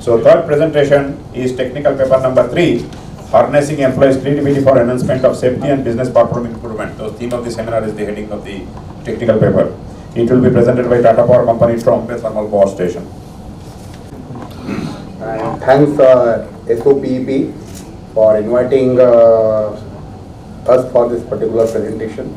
So third presentation is technical paper number 3, harnessing employees' creativity for enhancement of safety and business performance improvement. The theme of the seminar is the heading of the technical paper. It will be presented by Tata Power Company Trombay Thermal Power Station. And thanks SOPEP for inviting us for this particular presentation.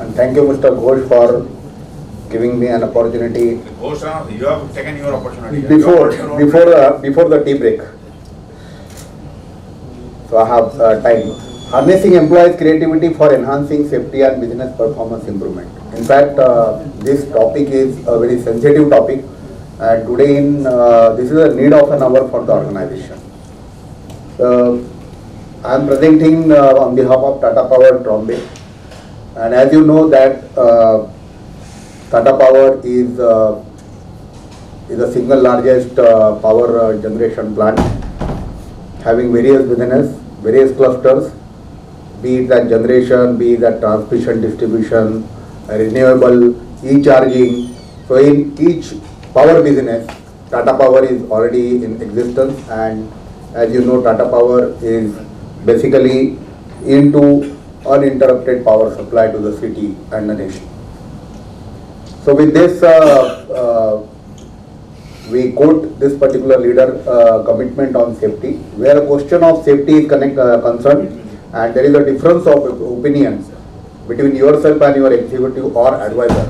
And thank you, Mr. Ghosh, for giving me an opportunity. Ghosh, you have taken your opportunity. Before the tea break. So I have time. Harnessing employees' creativity for enhancing safety and business performance improvement. In fact, this topic is a very sensitive topic, and today this is a need of an hour for the organization. I am presenting on behalf of Tata Power Trombay, and as you know that Tata Power is the single largest power generation plant, having various business, various clusters, be it that generation, be it that transmission, distribution, renewable, e-charging. So in each power business, Tata Power is already in existence, and as you know, Tata Power is basically into uninterrupted power supply to the city and the nation. So with this, we quote this particular leader commitment on safety, where a question of safety is concerned, and there is a difference of opinions between yourself and your executive or advisor.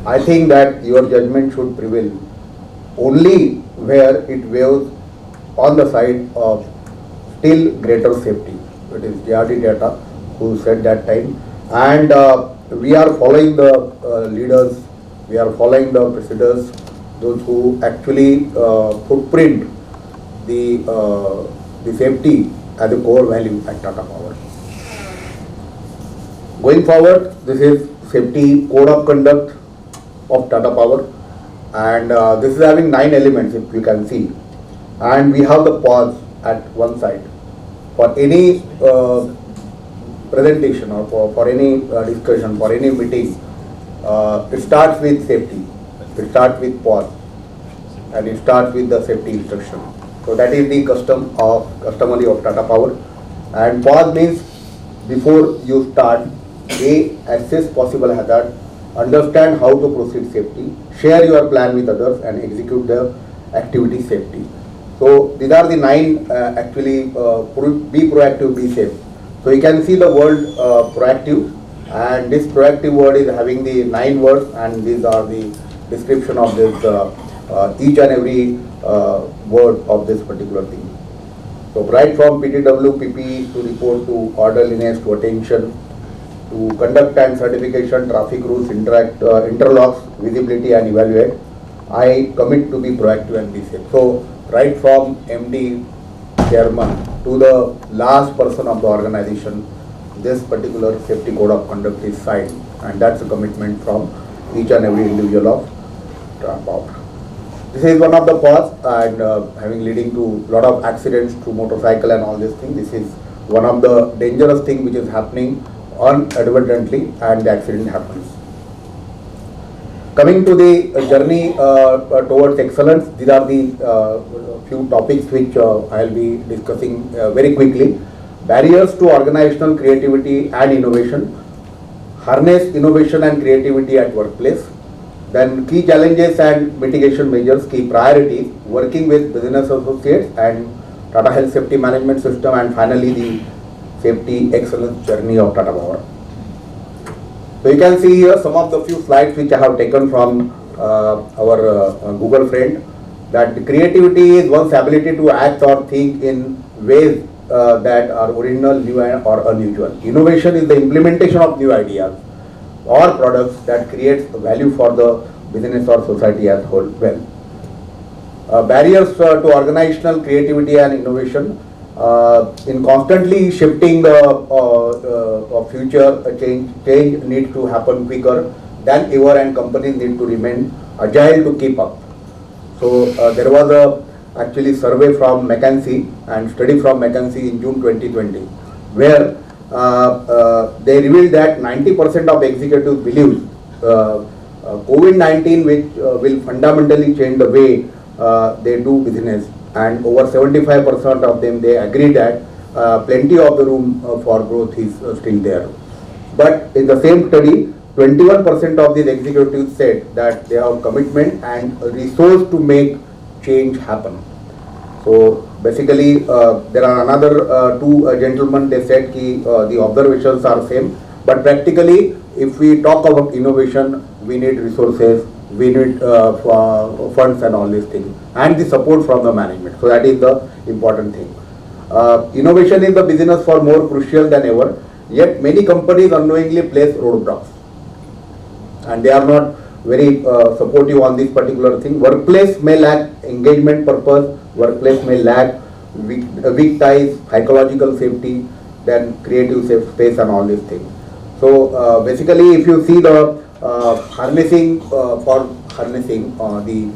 I think that your judgment should prevail only where it weighs on the side of still greater safety. It is JRD Tata who said that time, and we are following the leaders, we are following the procedures, those who actually footprint the safety as a core value at Tata Power. Going forward, this is safety code of conduct of Tata Power, and this is having 9 elements, if you can see, and we have the pause at one side for any presentation or for any discussion, for any meeting. It starts with safety, it starts with pause, and it starts with the safety instruction. So that is the customary of Tata Power. And pause means before you start, assess possible hazard, understand how to proceed safety, share your plan with others, and execute the activity safety. So these are the 9 actually be proactive, be safe. So you can see the word proactive, and this proactive word is having the 9 words, and these are the description of this each and every word of this particular thing. So right from PTW, PP to report to orderliness to attention to conduct and certification, traffic rules, interlocks, visibility and evaluate, I commit to be proactive and be safe. So right from MD, chairman to the last person of the organization, this particular safety code of conduct is signed, and that's a commitment from each and every individual of Tata Power. This is one of the cause, and leading to lot of accidents through motorcycle and all these things. This is one of the dangerous thing which is happening inadvertently, and the accident happens. Coming to the journey towards excellence, these are the few topics which I will be discussing very quickly. Barriers to organizational creativity and innovation, harness innovation and creativity at workplace, then key challenges and mitigation measures, key priorities, working with business associates and Tata Health Safety Management System, and finally the safety excellence journey of Tata Power. So you can see here some of the few slides which I have taken from our Google friend, that creativity is one's ability to act or think in ways that are original, new or unusual. Innovation is the implementation of new ideas or products that creates value for the business or society as a whole. Barriers to organizational creativity and innovation, in constantly shifting the future, change needs to happen quicker than ever, and companies need to remain agile to keep up. So there was a actually survey from McKinsey and study from McKinsey in June 2020, where they revealed that 90% of executives believe COVID-19 which will fundamentally change the way they do business, and over 75% of them they agree that plenty of the room for growth is still there. But in the same study, 21% of these executives said that they have commitment and resource to make change happen. So basically, there are another two gentlemen. They said that the observations are same, but practically, if we talk about innovation, we need resources, we need funds and all these things, and the support from the management. So that is the important thing. Innovation in the business for more crucial than ever. Yet many companies unknowingly place roadblocks, and they are not very supportive on this particular thing. Workplace may lack engagement purpose, workplace may lack weak ties, psychological safety, then creative safe space and all these things. So basically, if you see the harnessing the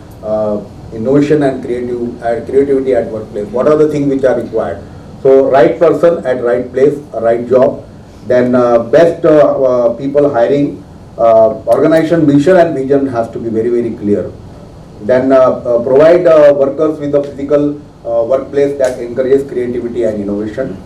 innovation and creativity at workplace, what are the things which are required? So right person at right place, right job, then best people hiring, organization mission and vision has to be very, very clear. Then provide workers with a physical workplace that encourages creativity and innovation.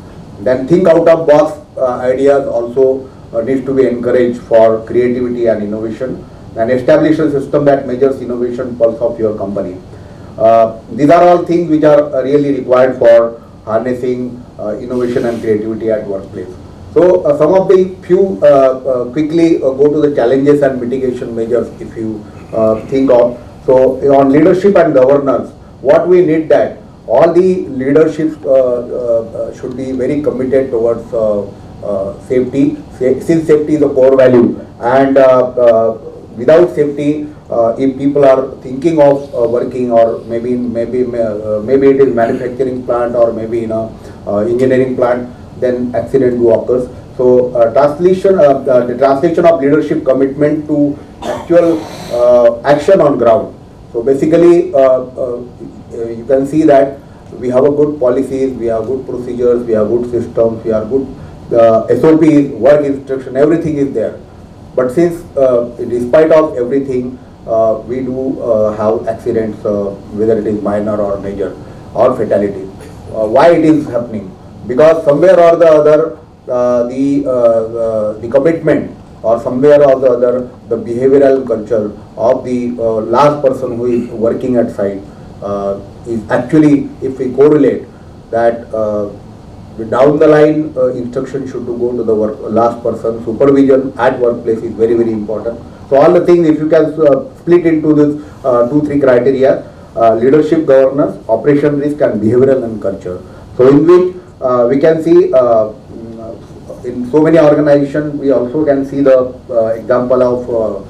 Then think out of box ideas also needs to be encouraged for creativity and innovation. And establish a system that measures innovation pulse of your company. These are all things which are really required for harnessing innovation and creativity at workplace. So some of the few quickly go to the challenges and mitigation measures if you think of. So on leadership and governance, what we need that all the leadership should be very committed towards safety, since safety is a core value, and without safety, if people are thinking of working, or maybe it is manufacturing plant or maybe in a engineering plant, then accident do occurs. So the translation of leadership commitment to actual action on ground. So basically, you can see that we have a good policies, we have good procedures, we have good systems, we have good SOPs, work instruction, everything is there. But since despite of everything, we do have accidents, whether it is minor or major or fatality. Why it is happening? Because somewhere or the other, the commitment, or somewhere or the other, the behavioral culture of the last person who is working at site is actually, if we correlate that down the line, instruction should to go to the last person. Supervision at workplace is very, very important. So all the things, if you can split into this 2-3 criteria: leadership, governance, operation risk, and behavioral and culture. So in which we can see in so many organizations, we also can see the example of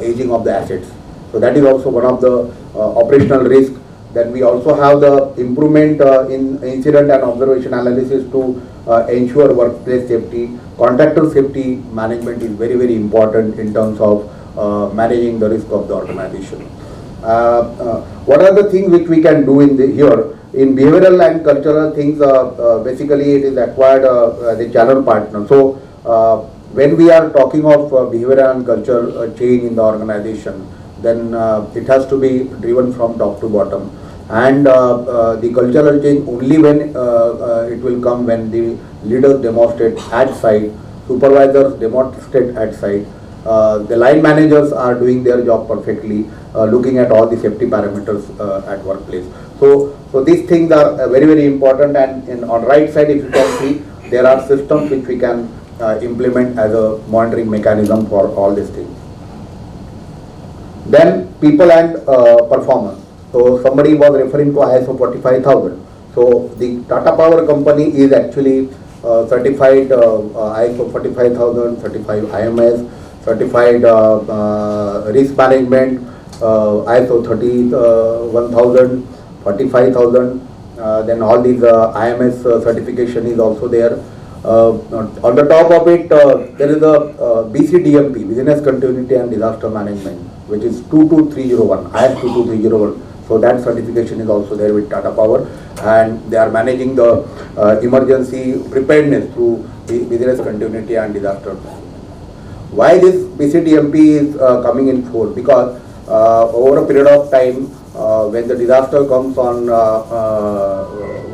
aging of the assets. So that is also one of the operational risk. Then we also have the improvement in incident and observation analysis to ensure workplace safety. Contractor safety management is very, very important in terms of managing the risk of the organization. What are the things which we can do in here? In behavioral and cultural things, basically it is acquired the channel partner. So when we are talking of behavioral and culture change in the organization, then it has to be driven from top to bottom. And the cultural change only when it will come when the leaders demonstrate at site, supervisors demonstrate at site, the line managers are doing their job perfectly, looking at all the safety parameters at workplace. So these things are very, very important, and on right side, if you can see, there are systems which we can implement as a monitoring mechanism for all these things. Then people and performance. So somebody was referring to ISO 45000. So the Tata Power company is actually certified ISO 45000, certified IMS, certified risk management, ISO 31000, 45000. Then all these IMS certification is also there. On the top of it, there is a BCDMP, Business Continuity and Disaster Management, which is 22301, IS 22301. So that certification is also there with Tata Power, and they are managing the emergency preparedness through business continuity and disaster planning. Why this BCTMP is coming in force? Because over a period of time, when the disaster comes on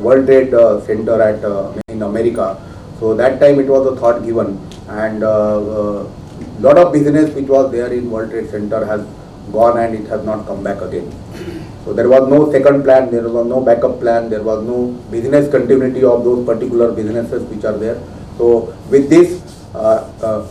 World Trade Center in America, so that time it was a thought given, and lot of business which was there in World Trade Center has gone and it has not come back again. So there was no second plan, there was no backup plan, there was no business continuity of those particular businesses which are there. So with this,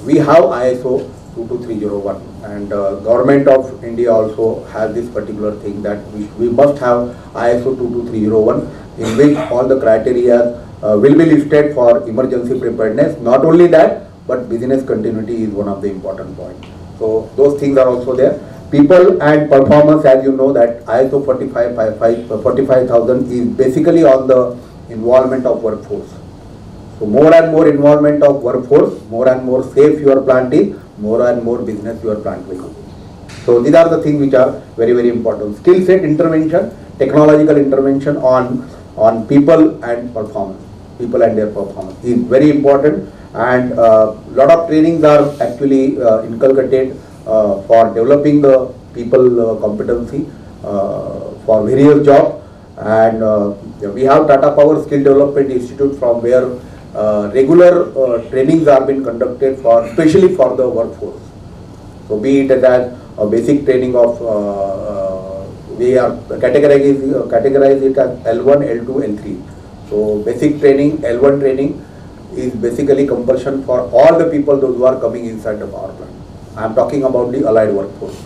we have ISO 22301, and Government of India also has this particular thing that we must have ISO 22301, in which all the criteria will be listed for emergency preparedness. Not only that, but business continuity is one of the important points. So those things are also there. People and performance, as you know, that ISO 45000 is basically on the involvement of workforce. So more and more involvement of workforce, more and more safe your plant is, more and more business your plant will do. So these are the things which are very, very important. Skill set intervention, technological intervention on people and performance, people and their performance is very important, and lot of trainings are actually inculcated for developing the people competency for various jobs, and we have Tata Power Skill Development Institute, from where regular trainings are being conducted for, especially for the workforce. So be it as a basic training of we are categorize it as L1, L2, L3. So basic training, L1 training is basically compulsion for all the people those who are coming inside the power plant. I am talking about the allied workforce.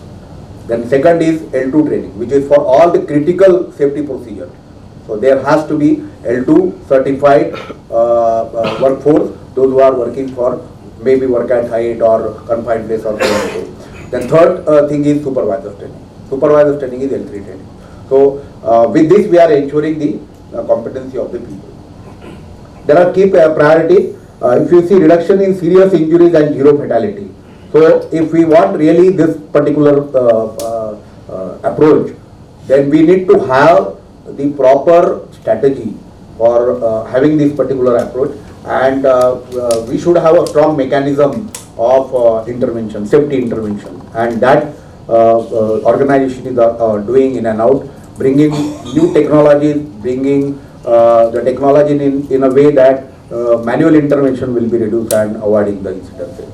Then second is L2 training, which is for all the critical safety procedure. So there has to be L2 certified workforce, those who are working for maybe work at height or confined place or so. Then third thing is supervisor training. Supervisor training is L3 training. So with this we are ensuring the competency of the people. There are key priorities. If you see reduction in serious injuries and zero fatality. So if we want really this particular approach, then we need to have the proper strategy for having this particular approach, and we should have a strong mechanism of intervention, safety intervention, and that organization is doing in and out, bringing new technologies, bringing the technology in a way that manual intervention will be reduced and avoiding the incidences.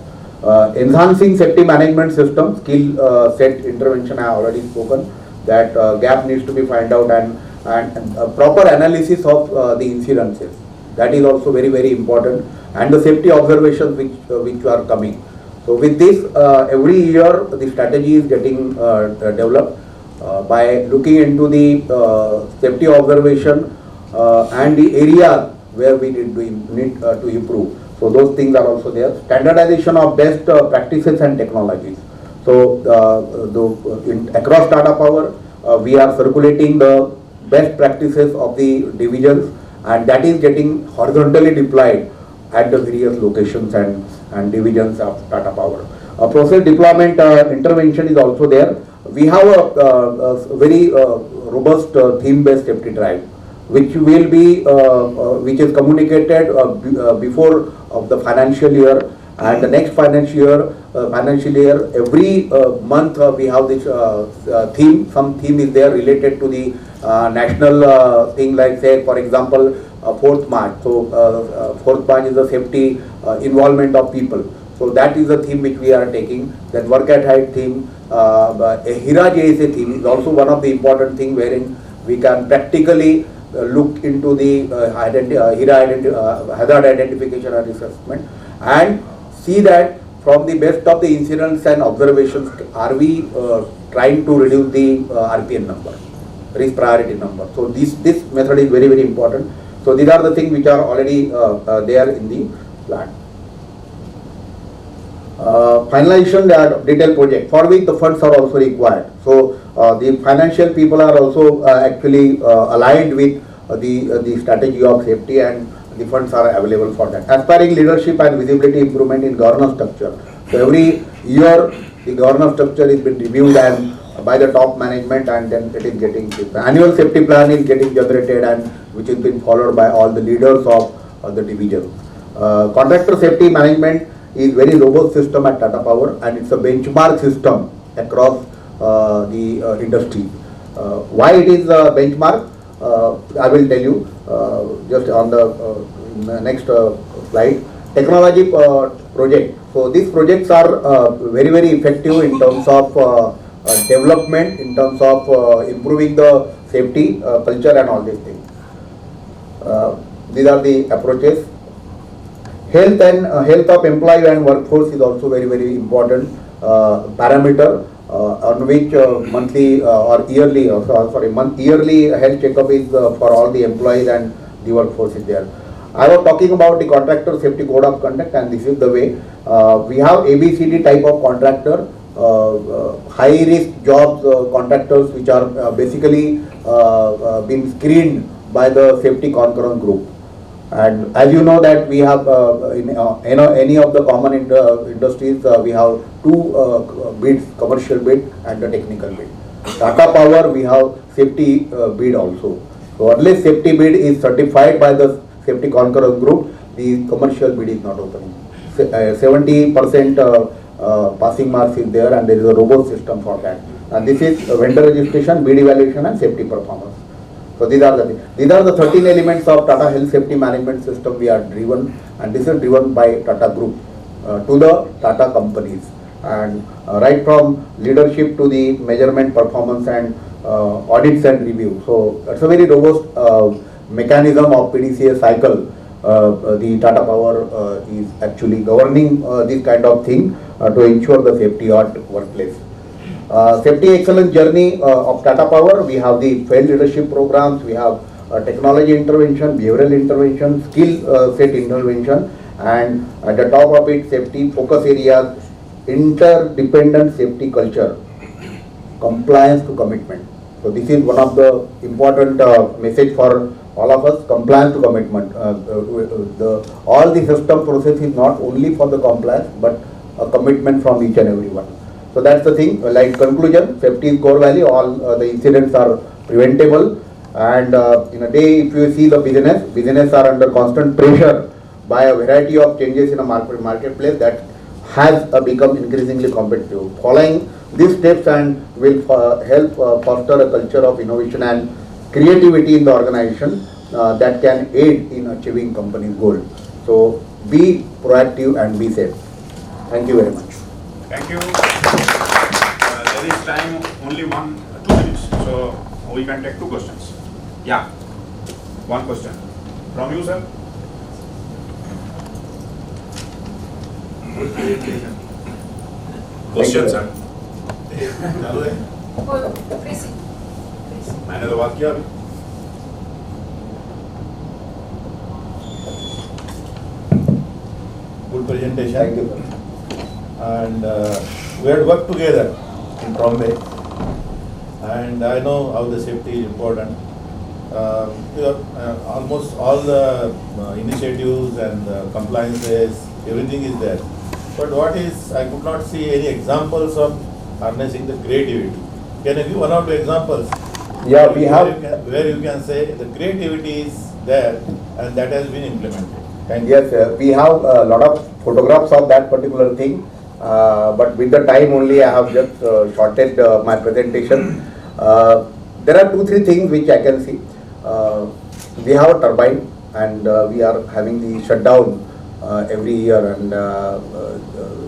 Enhancing safety management system, skill set intervention, I have already spoken, that gap needs to be found out, and proper analysis of the incidences, that is also very, very important, and the safety observations which are coming. So with this, every year the strategy is getting developed by looking into the safety observation and the areas where we need to improve. So those things are also there. Standardization of best practices and technologies. So across Tata Power, we are circulating the best practices of the divisions, and that is getting horizontally deployed at the various locations and divisions of Tata Power. Process deployment intervention is also there. We have a very robust theme-based safety drive, which will be which is communicated before of the financial year, and the next financial year every month we have this theme. Some theme is there related to the national thing, like say for example 4th March. So 4th March is the safety involvement of people. So that is the theme which we are taking. Then work at height theme, HIRA JSA theme is also one of the important thing, wherein we can practically look into the hazard identification and assessment, and see that from the best of the incidents and observations, are we trying to reduce the RPN number, risk priority number. So this method is very, very important. So these are the things which are already there in the plan. Finalization detailed project, for which the funds are also required. So the financial people are also actually aligned with the strategy of safety, and the funds are available for that. Aspiring leadership and visibility improvement in governance structure. So every year the governance structure is being reviewed and by the top management, and then it is getting, the annual safety plan is getting generated, and which is being followed by all the leaders of the division. Contractor safety management is very robust system at Tata Power, and it's a benchmark system across the industry. Why it is a benchmark? I will tell you just on the next slide. Technology project. So these projects are very effective in terms of development, in terms of improving the safety culture and all these things. These are the approaches. Health and health of employee and workforce is also very important parameter on which monthly or yearly, yearly health checkup is for all the employees and the workforce is there. I was talking about the contractor safety code of conduct, and this is the way we have ABCD type of contractor, high risk jobs contractors which are basically being screened by the safety concurrent group. And as you know that we have in any of the common industries we have two bids, commercial bid and the technical bid. Tata Power we have safety bid also. So unless safety bid is certified by the safety concurrent group, the commercial bid is not opening. 70% passing marks is there, and there is a robust system for that. And this is vendor registration, bid evaluation and safety performance. So these are the 13 elements of Tata Health Safety Management System we are driven, and this is driven by Tata Group to the Tata companies, and right from leadership to the measurement, performance and audits and review. So it's a very robust mechanism of PDCA cycle. The Tata Power is actually governing this kind of thing to ensure the safety at workplace. Safety excellence journey of Tata Power, we have the field leadership programs, we have technology intervention, behavioral intervention, skill set intervention, and at the top of it, safety focus areas, interdependent safety culture, compliance to commitment. So this is one of the important message for all of us, compliance to commitment. All the system process is not only for the compliance, but a commitment from each and every one. So that's the thing. Like conclusion, safety is core value. All the incidents are preventable, and in a day, if you see the business are under constant pressure by a variety of changes in a marketplace that has become increasingly competitive. Following these steps and will help foster a culture of innovation and creativity in the organization that can aid in achieving company's goal. So be proactive and be safe. Thank you very much. Thank you. There is time only 2 minutes, so we can take 2 questions. Yeah, 1 question from you, sir. Question, sir. चालू है? मैंने तो बात किया अभी. Good presentation. Thank you. And we had worked together in Trombay, and I know how the safety is important. Almost all the initiatives and compliances, everything is there. But what is, I could not see any examples of harnessing the creativity. Can you give 1 or 2 examples? Yeah, we have. Where you can say the creativity is there and that has been implemented. Thank you. Yes, we have a lot of photographs of that particular thing. But with the time only, I have just shortened my presentation. There are 2-3 things which I can see. We have a turbine, and we are having the shutdown every year, and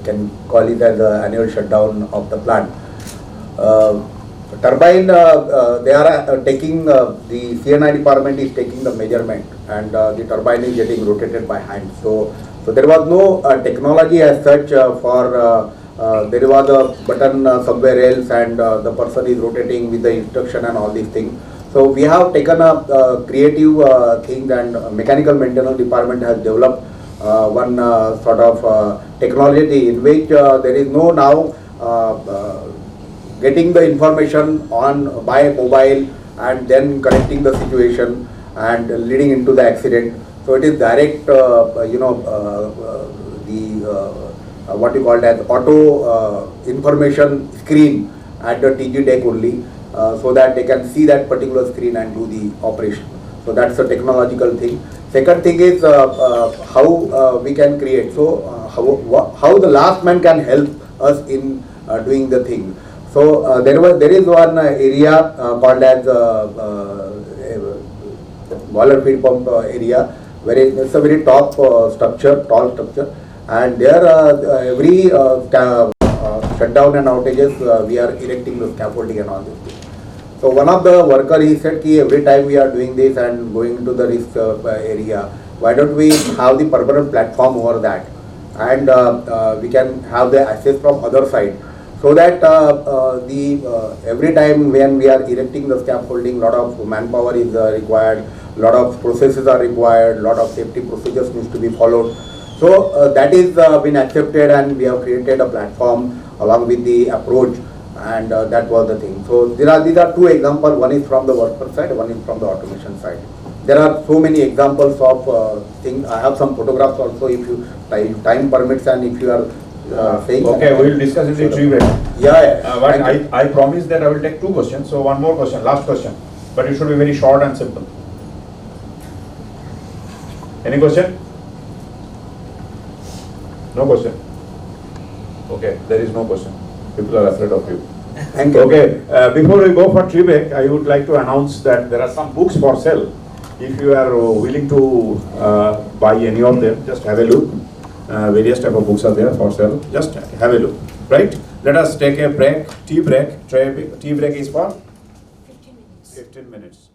can call it as the annual shutdown of the plant. Turbine, they are taking, the CNI department is taking the measurement, and the turbine is getting rotated by hand. So there was no technology as such for, there was a button somewhere else, and the person is rotating with the instruction and all these things. So we have taken a creative thing, and mechanical maintenance department has developed one sort of technology in which there is no now getting the information on by mobile and then correcting the situation and leading into the accident. So it is direct, what you call as auto information screen, at the TG deck only, so that they can see that particular screen and do the operation. So that's a technological thing. Second thing is how we can create. So how the last man can help us in doing the thing. So there is one area called as boiler feed pump area, where it's a very top structure, tall structure, and there every shutdown and outages we are erecting the scaffolding and all this thing. So one of the worker, he said ki every time we are doing this and going into the risk area, why don't we have the permanent platform over that, and we can have the access from other side, so that every time when we are erecting the scaffolding, lot of manpower is required, lot of processes are required, lot of safety procedures needs to be followed. So that is been accepted, and we have created a platform along with the approach, and that was the thing. So these are two examples. One is from the worker side, one is from the automation side. There are so many examples of things. I have some photographs also, if you time permits, and if you are saying. Okay, we will discuss it in tree break. Yeah. But I promise that I will take 2 questions. So one more question, last question. But it should be very short and simple. Any question? No question? Okay, there is no question. People are afraid of you. Thank you. Okay, before we go for tree break, I would like to announce that there are some books for sale. If you are willing to buy any of them, just have a look. Various type of books are there for sale. Just have a look. Right? Let us take a break, tea break. Tea break is for 15 minutes. 15 minutes.